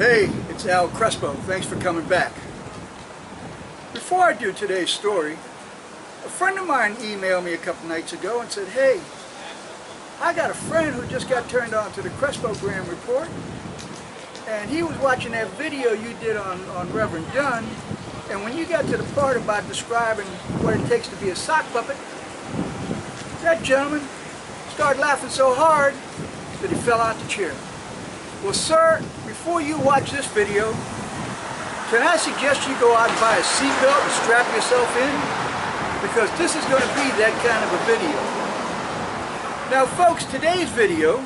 Hey, it's Al Crespo. Thanks for coming back. Before I do today's story, a friend of mine emailed me a couple nights ago and said, hey, I got a friend who just got turned on to the Crespogram report, and he was watching that video you did on Reverend Dunn, and when you got to the part about describing what it takes to be a sock puppet, that gentleman started laughing so hard that he fell out the chair. Well, sir, before you watch this video, can I suggest you go out and buy a seatbelt and strap yourself in? Because this is going to be that kind of a video. Now, folks, today's video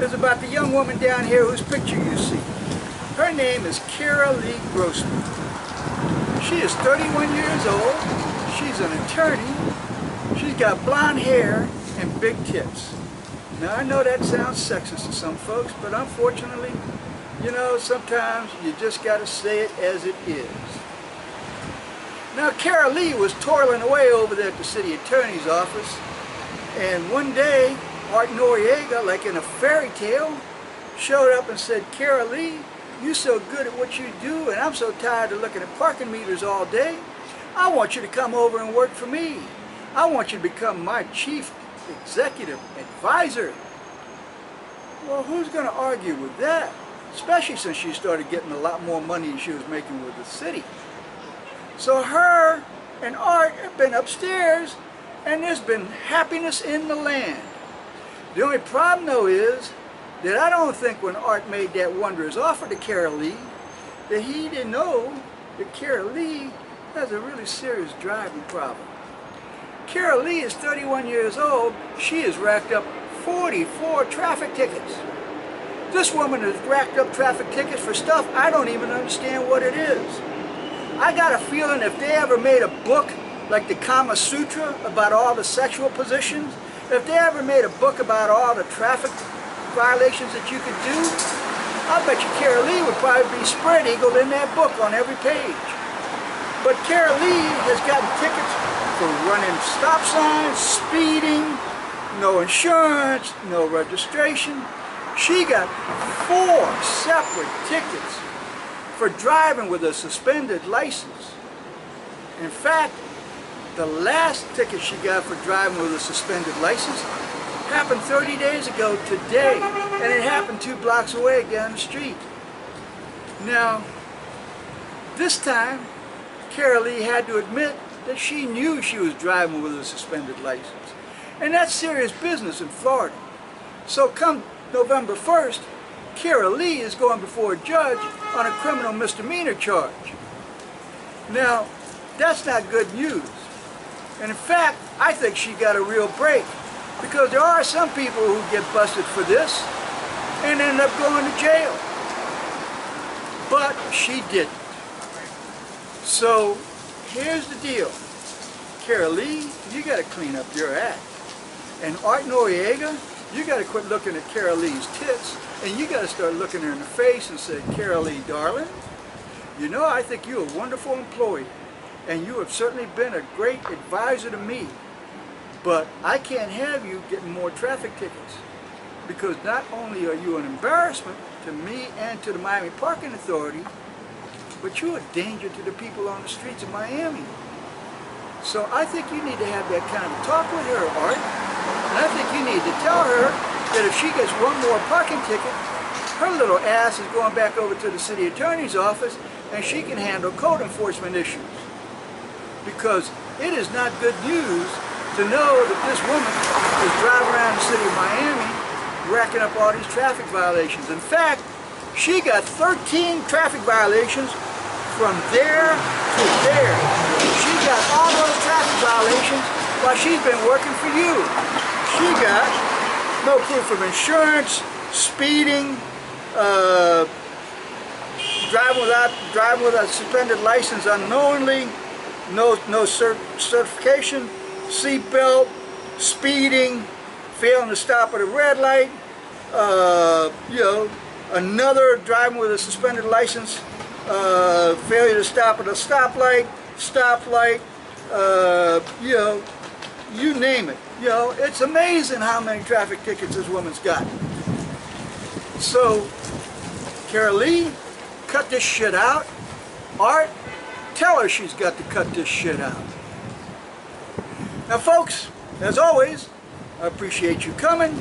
is about the young woman down here whose picture you see. Her name is Karia Grossman. She is 31 years old. She's an attorney. She's got blonde hair and big tits. Now, I know that sounds sexist to some folks, but unfortunately, you know, sometimes you just got to say it as it is. Now, Karia was toiling away over there at the city attorney's office, and one day, Art Noriega, like in a fairy tale, showed up and said, Karia, you're so good at what you do, and I'm so tired of looking at parking meters all day. I want you to come over and work for me. I want you to become my chief executive advisor. Well, who's going to argue with that? Especially since she started getting a lot more money than she was making with the city. So her and Art have been upstairs, and there's been happiness in the land. The only problem, though, is that I don't think when Art made that wondrous offer to Karia that he didn't know that Karia has a really serious driving problem. Karia is 31 years old. She has racked up 44 traffic tickets. This woman has racked up traffic tickets for stuff I don't even understand what it is. I got a feeling if they ever made a book like the Kama Sutra about all the sexual positions, if they ever made a book about all the traffic violations that you could do, I bet you Karia would probably be spread eagled in that book on every page. But Karia has gotten tickets for running stop signs, speeding, no insurance, no registration. She got 4 separate tickets for driving with a suspended license. In fact, the last ticket she got for driving with a suspended license happened 30 days ago today, and it happened 2 blocks away down the street. Now, this time, Karia had to admit that she knew she was driving with a suspended license. And that's serious business in Florida. So come November 1st, Karia is going before a judge on a criminal misdemeanor charge. Now, that's not good news. And in fact, I think she got a real break, because there are some people who get busted for this and end up going to jail. But she didn't. So here's the deal. Karia, you got to clean up your act. And Art Noriega, you got to quit looking at Karia's tits, and you got to start looking her in the face and say, Karia, darling, you know, I think you're a wonderful employee, and you have certainly been a great advisor to me, but I can't have you getting more traffic tickets, because not only are you an embarrassment to me and to the Miami Parking Authority, but you're a danger to the people on the streets of Miami. So I think you need to have that kind of talk with her, Art. And I think you need to tell her that if she gets one more parking ticket, her little ass is going back over to the city attorney's office, and she can handle code enforcement issues. Because it is not good news to know that this woman is driving around the city of Miami racking up all these traffic violations. In fact, she got 13 traffic violations from there to there. She got all those traffic violations while she's been working for you. She got no proof of insurance, speeding, driving with a suspended license unknowingly, no certification, seatbelt, speeding, failing to stop at a red light, you know, another driving with a suspended license, failure to stop at a stoplight, you know, you name it. You know, it's amazing how many traffic tickets this woman's got. So, Karia, cut this shit out. Art, tell her she's got to cut this shit out. Now folks, as always, I appreciate you coming,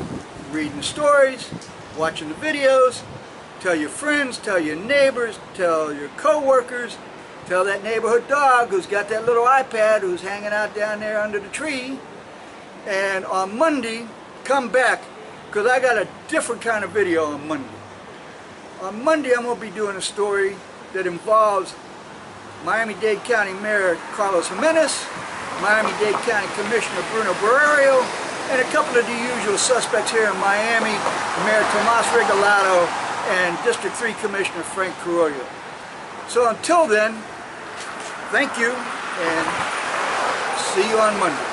reading the stories, watching the videos. Tell your friends, tell your neighbors, tell your co-workers, tell that neighborhood dog who's got that little iPad who's hanging out down there under the tree. And on Monday, come back, because I got a different kind of video on Monday. On Monday, I'm going to be doing a story that involves Miami-Dade County Mayor Carlos Jimenez, Miami-Dade County Commissioner Bruno Barrerio, and a couple of the usual suspects here in Miami, Mayor Tomas Regalado and District 3 Commissioner Frank Carollo. So until then, thank you and see you on Monday.